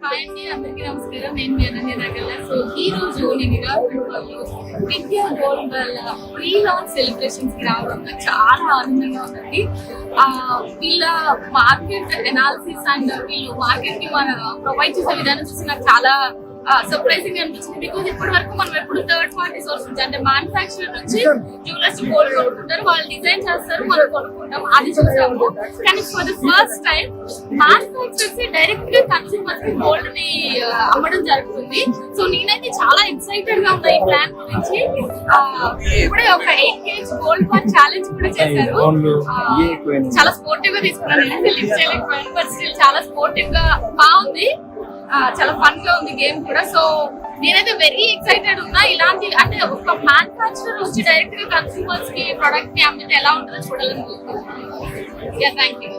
Hi అండి, అందరికీ నమస్కారం. నేను మీ అనన్య నగర్ల. సో ఈ రోజు నేను ఇరాల్లో విద్యా గోల్డ్ వాళ్ళ ప్రీ లాంచ్ సెలబ్రేషన్స్ కి రావడం నాకు చాలా ఆనందంగా ఉందండి. వీళ్ళ మార్కెట్ ఎనాలిసిస్ అండ్ వీళ్ళు మార్కెట్ కి మన ప్రొవైడ్ చేసే విధానం చూసి నాకు చాలా సర్ప్రైజింగ్ అనిపించింది. బికాజ్ ఇప్పటి వరకు మనం ఎప్పుడు థర్డ్ పార్టీ సోర్స్ నుంచి అంటే మ్యానుఫాక్చరర్ నుంచి జ్యువెలర్స్ గోల్డ్ కొనుక్కుంటారు, వాళ్ళు డిజైన్ చేస్తారు, మనం కొనుక్కుంటాం, అది చూసాము. కానీ for the first time manufacturers direct గా కన్స్యూమర్స్ కి గోల్డ్ ని అమ్మడం జరుగుతుంది. సో నేనైతే చాలా ఎక్సైటెడ్ గా ఉన్నా ఈ ప్లాన్ గురించి. ఇప్పుడే ఒక 8 kg గోల్డ్ బార్ ఛాలెంజ్ కూడా చేశారు. చాలా స్పోర్టివ్ గా తీసుకున్నాను, నేను లిఫ్ట్ చేయలేకపోయాను, బట్ స్టిల్ చాలా స్పోర్టివ్ గా బాగుంది, చాలా ఫన్ గా ఉంది గేమ్ కూడా. సో నేనైతే వెరీ ఎక్సైటెడ్ ఉన్నా. ఇలాంటి అంటే ఒక మ్యానుఫాక్చరర్ వచ్చి డైరెక్ట్ గా కన్స్యూమర్స్ కి ప్రొడక్ట్ ని అమ్మితే ఎలా ఉంటుందో చూడాలనుకుంటున్నాను. Thank you.